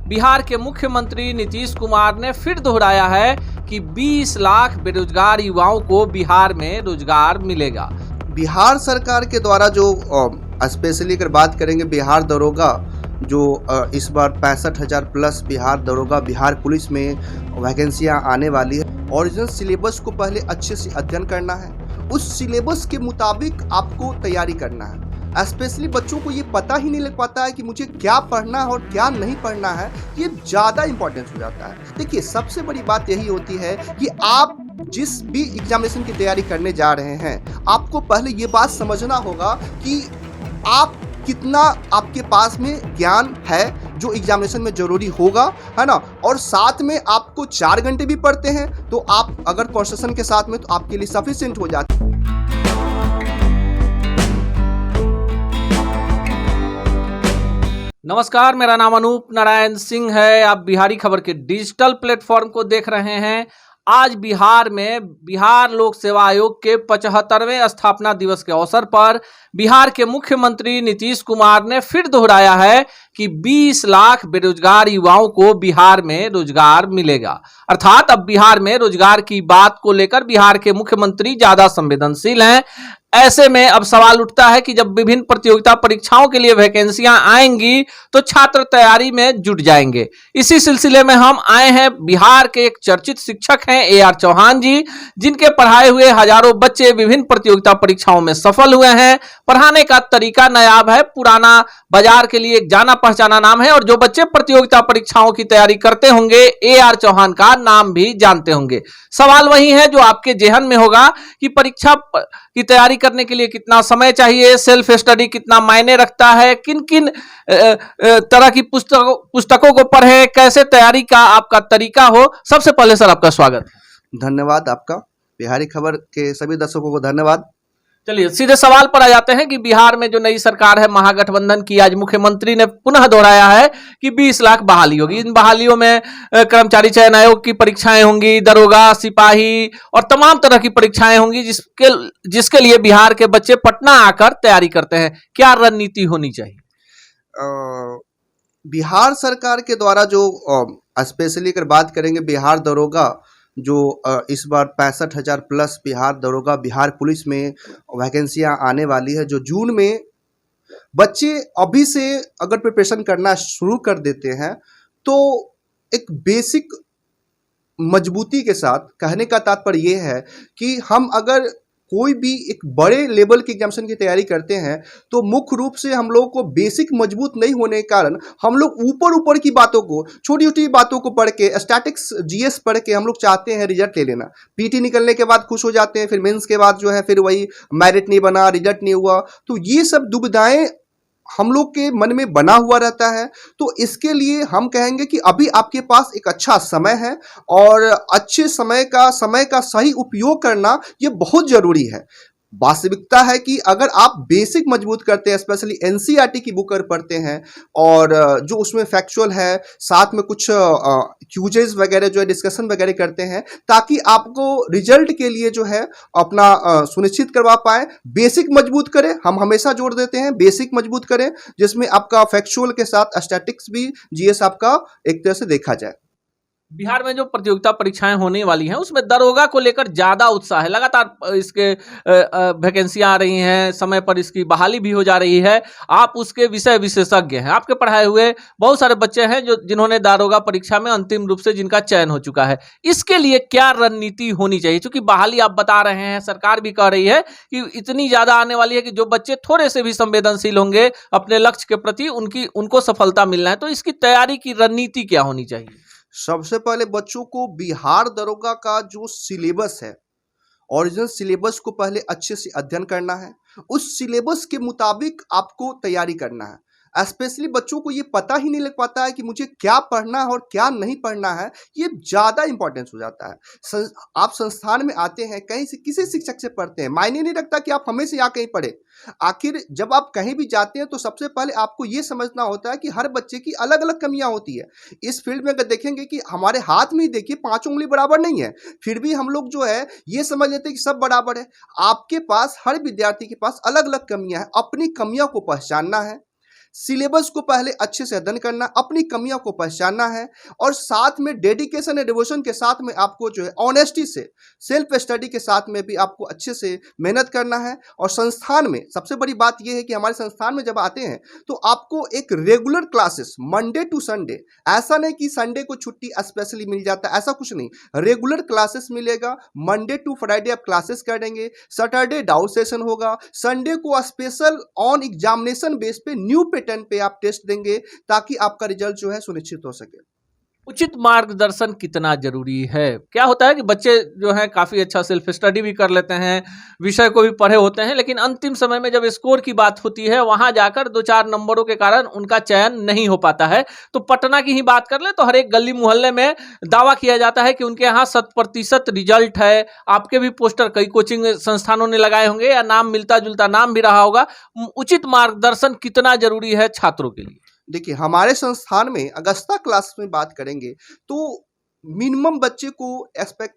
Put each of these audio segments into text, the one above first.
बिहार के मुख्यमंत्री नीतीश कुमार ने फिर दोहराया है कि 20 लाख बेरोजगार युवाओं को बिहार में रोजगार मिलेगा। बिहार सरकार के द्वारा जो स्पेशली अगर बात करेंगे बिहार दरोगा जो इस बार 65,000 प्लस बिहार दरोगा बिहार पुलिस में वैकेंसियां आने वाली है। ओरिजिनल सिलेबस को पहले अच्छे से अध्ययन करना है, उस सिलेबस के मुताबिक आपको तैयारी करना है। स्पेशली बच्चों को ये पता ही नहीं लग पाता है कि मुझे क्या पढ़ना है और क्या नहीं पढ़ना है, ये ज़्यादा इंपॉर्टेंस हो जाता है। देखिए, सबसे बड़ी बात यही होती है कि आप जिस भी एग्जामिनेशन की तैयारी करने जा रहे हैं, आपको पहले ये बात समझना होगा कि आप कितना आपके पास में ज्ञान है जो एग्जामिनेशन में जरूरी होगा, है ना। और साथ में आपको 4 घंटे भी पढ़ते हैं तो आप अगर कॉन्सेशन के साथ में तो आपके लिए सफिशिएंट हो जाता है। नमस्कार, मेरा नाम अनूप नारायण सिंह है। आप बिहारी खबर के डिजिटल प्लेटफॉर्म को देख रहे हैं। आज बिहार में बिहार लोक सेवा आयोग के 75वें स्थापना दिवस के अवसर पर बिहार के मुख्यमंत्री नीतीश कुमार ने फिर दोहराया है कि 20 लाख बेरोजगार युवाओं को बिहार में रोजगार मिलेगा। अर्थात अब बिहार में रोजगार की बात को लेकर बिहार के मुख्यमंत्री ज्यादा संवेदनशील हैं। ऐसे में अब सवाल उठता है कि जब विभिन्न प्रतियोगिता परीक्षाओं के लिए वैकेंसियां आएंगी तो छात्र तैयारी में जुट जाएंगे। इसी सिलसिले में हम आए हैं बिहार के एक चर्चित शिक्षक हैं AR चौहान जी, जिनके पढ़ाए हुए हजारों बच्चे विभिन्न प्रतियोगिता परीक्षाओं में सफल हुए हैं। पढ़ाने का तरीका नायाब है, पुराना बाजार के लिए एक जाना पहचाना नाम है और जो बच्चे प्रतियोगिता परीक्षाओं की तैयारी करते होंगे AR चौहान का नाम भी जानते होंगे। सवाल वही है जो आपके जेहन में होगा कि परीक्षा की तैयारी करने के लिए कितना समय चाहिए, सेल्फ स्टडी कितना मायने रखता है, किन किन तरह की पुस्तकों को पढ़े, कैसे तैयारी का आपका तरीका हो। सबसे पहले सर आपका स्वागत। धन्यवाद आपका, बिहारी खबर के सभी दर्शकों को धन्यवाद। चलिए सीधे सवाल पर आ जाते हैं कि बिहार में जो नई सरकार है महागठबंधन की, आज मुख्यमंत्री ने पुनः दोहराया है कि 20 लाख बहाली होगी। इन बहालियों में कर्मचारी चयन आयोग की परीक्षाएं होंगी, दरोगा, सिपाही और तमाम तरह की परीक्षाएं होंगी जिसके लिए बिहार के बच्चे पटना आकर तैयारी करते हैं। क्या रणनीति होनी चाहिए? बिहार सरकार के द्वारा जो स्पेशली अगर बात करेंगे बिहार दरोगा जो इस बार 65,000 प्लस बिहार दरोगा बिहार पुलिस में वैकेंसियां आने वाली है, जो जून में बच्चे अभी से अगर प्रिपरेशन करना शुरू कर देते हैं तो एक बेसिक मजबूती के साथ, कहने का तात्पर्य ये है कि हम अगर कोई भी एक बड़े लेवल के एग्जामिनेशन की तैयारी करते हैं तो मुख्य रूप से हम लोगों को बेसिक मजबूत नहीं होने के कारण हम लोग ऊपर की बातों को, छोटी छोटी बातों को पढ़ के, स्टैटिक्स GS पढ़ के हम लोग चाहते हैं रिजल्ट ले लेना। PT निकलने के बाद खुश हो जाते हैं, फिर मेंस के बाद जो है फिर वही मेरिट नहीं बना, रिजल्ट नहीं हुआ। तो ये सब दुविधाएं हम लोग के मन में बना हुआ रहता है। तो इसके लिए हम कहेंगे कि अभी आपके पास एक अच्छा समय है और अच्छे समय का सही उपयोग करना ये बहुत जरूरी है। वास्तविकता है कि अगर आप बेसिक मजबूत करते हैं, स्पेशली NCERT की बुक पढ़ते हैं और जो उसमें फैक्चुअल है, साथ में कुछ क्यूजेज वगैरह जो है डिस्कशन वगैरह करते हैं, ताकि आपको रिजल्ट के लिए जो है अपना सुनिश्चित करवा पाए। बेसिक मजबूत करें, हम हमेशा जोड़ देते हैं बेसिक मजबूत करें, जिसमें आपका फैक्चुअल के साथ स्टैटिक्स भी GS आपका एक तरह से देखा जाए। बिहार में जो प्रतियोगिता परीक्षाएं होने वाली हैं उसमें दरोगा को लेकर ज्यादा उत्साह है। लगातार इसके वैकेंसियां आ रही हैं, समय पर इसकी बहाली भी हो जा रही है। आप उसके विषय विशेषज्ञ हैं, आपके पढ़ाए हुए बहुत सारे बच्चे हैं जिन्होंने दारोगा परीक्षा में अंतिम रूप से जिनका चयन हो चुका है। इसके लिए क्या रणनीति होनी चाहिए? क्योंकि बहाली आप बता रहे हैं, सरकार भी कह रही है कि इतनी ज्यादा आने वाली है कि जो बच्चे थोड़े से भी संवेदनशील होंगे अपने लक्ष्य के प्रति, उनको सफलता मिलना है। तो इसकी तैयारी की रणनीति क्या होनी चाहिए? सबसे पहले बच्चों को बिहार दरोगा का जो सिलेबस है, ओरिजिनल सिलेबस को पहले अच्छे से अध्ययन करना है, उस सिलेबस के मुताबिक आपको तैयारी करना है। स्पेशली बच्चों को ये पता ही नहीं लग पाता है कि मुझे क्या पढ़ना है और क्या नहीं पढ़ना है, ये ज़्यादा इंपॉर्टेंस हो जाता है। आप संस्थान में आते हैं, कहीं से किसी शिक्षक से पढ़ते हैं, मायने नहीं रखता कि आप हमें से यहाँ कहीं पढ़े। आखिर जब आप कहीं भी जाते हैं तो सबसे पहले आपको ये समझना होता है कि हर बच्चे की अलग अलग कमियां होती है। इस फील्ड में अगर देखेंगे कि हमारे हाथ में ही देखिए 5 उंगली बराबर नहीं है, फिर भी हम लोग जो है ये समझ लेते हैं कि सब बराबर है। आपके पास, हर विद्यार्थी के पास अलग अलग कमियां हैं, अपनी कमियों को पहचानना है। सिलेबस को पहले अच्छे से अध्ययन करना, अपनी कमियों को पहचानना है और साथ में डेडिकेशन एंड डिवोशन के साथ में आपको जो है ऑनेस्टी से सेल्फ स्टडी के साथ में भी आपको अच्छे से मेहनत करना है। और संस्थान में सबसे बड़ी बात यह है कि हमारे संस्थान में जब आते हैं तो आपको एक regular classes Monday to Sunday, ऐसा नहीं कि संडे को छुट्टी स्पेशली मिल जाता है, ऐसा कुछ नहीं, रेगुलर क्लासेस मिलेगा। मंडे टू फ्राइडे आप क्लासेस करेंगे, सैटरडे डाउट सेशन होगा, संडे को स्पेशल ऑन एग्जामिनेशन बेस पे न्यू पैटर्न पे आप टेस्ट देंगे ताकि आपका रिजल्ट जो है सुनिश्चित हो सके। उचित मार्गदर्शन कितना जरूरी है? क्या होता है कि बच्चे जो हैं काफी अच्छा सेल्फ स्टडी भी कर लेते हैं, विषय को भी पढ़े होते हैं, लेकिन अंतिम समय में जब स्कोर की बात होती है वहां जाकर 2-4 नंबरों के कारण उनका चयन नहीं हो पाता है। तो पटना की ही बात कर ले तो हर एक गली मोहल्ले में दावा किया जाता है कि उनके यहाँ 100% रिजल्ट है। आपके भी पोस्टर कई कोचिंग संस्थानों ने लगाए होंगे या नाम मिलता जुलता नाम भी रहा होगा। उचित मार्गदर्शन कितना जरूरी है छात्रों के लिए? देखिए, हमारे संस्थान में अगस्ता क्लास में बात करेंगे तो मिनिमम बच्चे को एक्सपेक्ट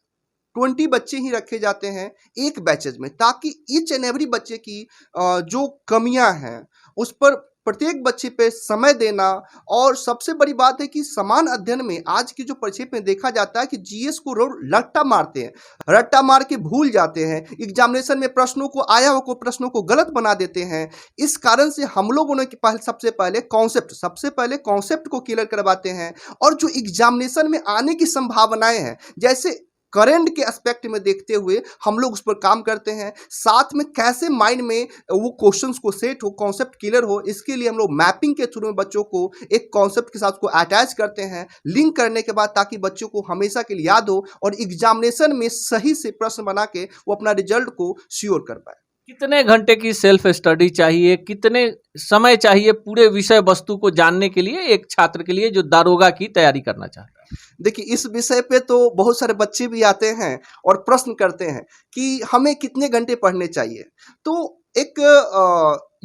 20 बच्चे ही रखे जाते हैं एक बैचेज में, ताकि ईच एंड एवरी बच्चे की जो कमियां हैं उस पर प्रत्येक बच्चे पे समय देना। और सबसे बड़ी बात है कि समान अध्ययन में आज की जो परिक्षेप में देखा जाता है कि जीएस को रट्टा मारते हैं, रट्टा मार के भूल जाते हैं, एग्जामिनेशन में प्रश्नों को आया हुआ प्रश्नों को गलत बना देते हैं। इस कारण से हम लोगों ने सबसे पहले कॉन्सेप्ट को क्लियर करवाते हैं और जो एग्जामिनेशन में आने की संभावनाएं हैं, जैसे करंट के एस्पेक्ट में देखते हुए हम लोग उस पर काम करते हैं। साथ में कैसे माइंड में वो क्वेश्चंस को सेट हो, कॉन्सेप्ट क्लियर हो, इसके लिए हम लोग मैपिंग के थ्रू में बच्चों को एक कॉन्सेप्ट के साथ को अटैच करते हैं, लिंक करने के बाद, ताकि बच्चों को हमेशा के लिए याद हो और एग्जामिनेशन में सही से प्रश्न बना के वो अपना रिजल्ट को श्योर कर पाए। कितने घंटे की सेल्फ स्टडी चाहिए, कितने समय चाहिए पूरे विषय वस्तु को जानने के लिए एक छात्र के लिए जो दारोगा की तैयारी करना चाहता है? देखिए, इस विषय पे तो बहुत सारे बच्चे भी आते हैं और प्रश्न करते हैं कि हमें कितने घंटे पढ़ने चाहिए। तो एक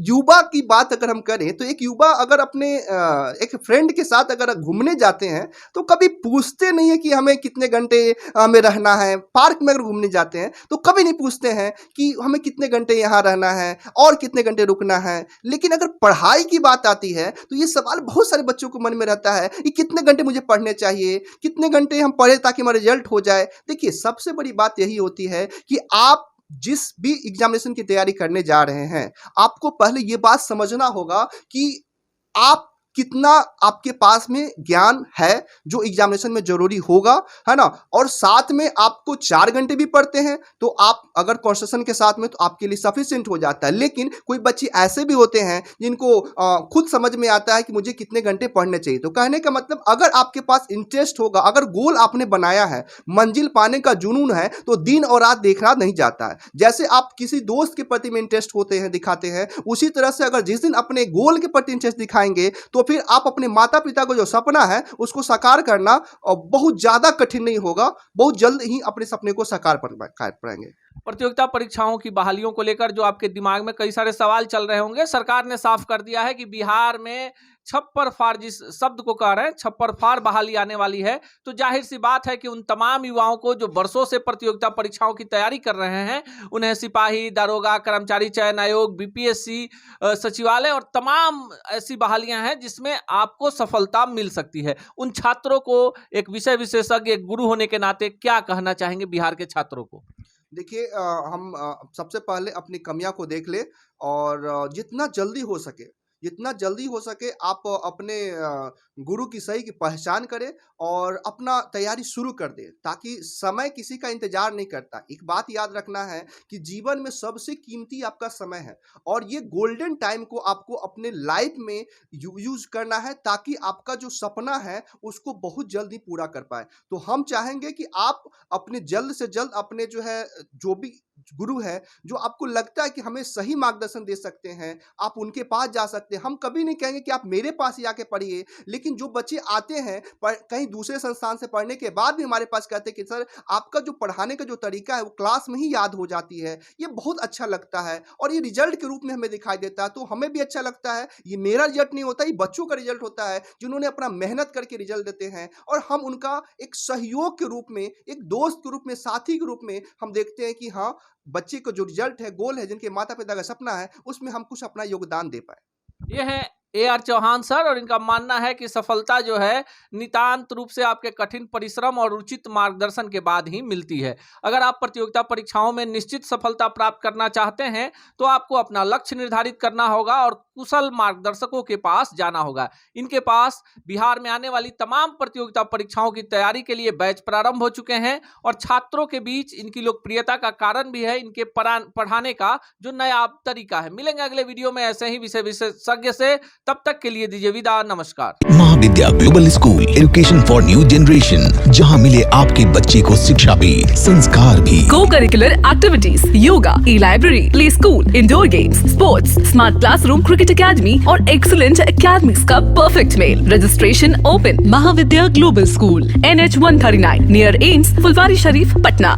युवा की बात अगर हम करें तो एक युवा अगर अपने एक फ्रेंड के साथ अगर घूमने जाते हैं तो कभी पूछते नहीं है कि हमें कितने घंटे में रहना है। पार्क में अगर घूमने जाते हैं तो कभी नहीं पूछते हैं कि हमें कितने घंटे यहाँ रहना है और कितने घंटे रुकना है। लेकिन अगर पढ़ाई की बात आती है तो ये सवाल बहुत सारे बच्चों को मन में रहता है कि कितने घंटे मुझे पढ़ने चाहिए, कितने घंटे हम पढ़े ताकि हमारा रिजल्ट हो जाए। देखिए, सबसे बड़ी बात यही होती है कि आप जिस भी एग्जामिनेशन की तैयारी करने जा रहे हैं, आपको पहले ये बात समझना होगा कि आप कितना आपके पास में ज्ञान है जो एग्जामिनेशन में जरूरी होगा, है ना। और साथ में आपको 4 घंटे भी पढ़ते हैं तो आप अगर कॉन्सेशन के साथ में तो आपके लिए सफिशिएंट हो जाता है। लेकिन कोई बच्चे ऐसे भी होते हैं जिनको खुद समझ में आता है कि मुझे कितने घंटे पढ़ने चाहिए। तो कहने का मतलब, अगर आपके पास इंटरेस्ट होगा, अगर गोल आपने बनाया है, मंजिल पाने का जुनून है, तो दिन और रात देखना नहीं जाता है। जैसे आप किसी दोस्त के प्रति में इंटरेस्ट होते हैं, दिखाते हैं, उसी तरह से अगर जिस दिन अपने गोल के प्रति इंटरेस्ट दिखाएंगे तो फिर आप अपने माता पिता को जो सपना है उसको साकार करना बहुत ज्यादा कठिन नहीं होगा, बहुत जल्द ही अपने सपने को साकार कर पाएंगे। प्रतियोगिता परीक्षाओं की बहालियों को लेकर जो आपके दिमाग में कई सारे सवाल चल रहे होंगे, सरकार ने साफ कर दिया है कि बिहार में छप्पर फाड़, जिस शब्द को कह रहे हैं छप्पर फाड़ बहाली आने वाली है। तो जाहिर सी बात है कि उन तमाम युवाओं को जो वर्षों से प्रतियोगिता परीक्षाओं की तैयारी कर रहे हैं, उन्हें सिपाही, दारोगा, कर्मचारी चयन आयोग, बीपीएससी, सचिवालय और तमाम ऐसी बहालियां हैं जिसमें आपको सफलता मिल सकती है। उन छात्रों को एक विषय विशेषज्ञ, एक गुरु होने के नाते क्या कहना चाहेंगे बिहार के छात्रों को? देखिए, हम सबसे पहले अपनी कमियां को देख ले और जितना जल्दी हो सके आप अपने गुरु की सही की पहचान करें और अपना तैयारी शुरू कर दें, ताकि समय किसी का इंतजार नहीं करता। एक बात याद रखना है कि जीवन में सबसे कीमती आपका समय है और ये गोल्डन टाइम को आपको अपने लाइफ में यूज करना है, ताकि आपका जो सपना है उसको बहुत जल्दी पूरा कर पाए। तो हम चाहेंगे कि आप अपने जल्द से जल्द अपने जो है, जो भी गुरु है जो आपको लगता है कि हमें सही मार्गदर्शन दे सकते हैं, आप उनके पास जा सकते हैं। हम कभी नहीं कहेंगे कि आप मेरे पास ही आके पढ़िए, लेकिन जो बच्चे आते हैं कहीं दूसरे संस्थान से पढ़ने के बाद भी हमारे पास कहते हैं कि सर, आपका जो पढ़ाने का जो तरीका है वो क्लास में ही याद हो जाती है, ये बहुत अच्छा लगता है और ये रिजल्ट के रूप में हमें दिखाई देता है। तो हमें भी अच्छा लगता है। ये मेरा रिजल्ट नहीं होता, ये बच्चों का रिजल्ट होता है जिन्होंने अपना मेहनत करके रिजल्ट देते हैं, और हम उनका एक सहयोग के रूप में, एक दोस्त के रूप में, साथी के रूप में हम देखते हैं कि हाँ, बच्चे का जो रिजल्ट है, गोल है, जिनके माता पिता का सपना है, उसमें हम कुछ अपना योगदान दे पाए। ये है AR चौहान सर, और इनका मानना है कि सफलता जो है नितांत रूप से आपके कठिन परिश्रम और उचित मार्गदर्शन के बाद ही मिलती है। अगर आप प्रतियोगिता परीक्षाओं में निश्चित सफलता प्राप्त करना चाहते हैं तो आपको अपना लक्ष्य निर्धारित करना होगा और कुशल मार्गदर्शकों के पास जाना होगा। इनके पास बिहार में आने वाली तमाम प्रतियोगिता परीक्षाओं की तैयारी के लिए बैच प्रारंभ हो चुके हैं और छात्रों के बीच इनकी लोकप्रियता का कारण भी है इनके पढ़ाने का जो नया तरीका है। मिलेंगे अगले वीडियो में ऐसे ही विषय विशेषज्ञ से, तब तक के लिए दीजिए विदा, नमस्कार। Mahavidya global school, education for new generation, जहां मिले आपके बच्चे को शिक्षा भी, संस्कार भी। Co-curricular activities, yoga, e-library, play school, indoor games, sports, smart classroom, cricket academy और excellent academies का perfect मेल। Registration open। Mahavidya global school, NH 139 near AIMS, Phulwari Sharif, Patna.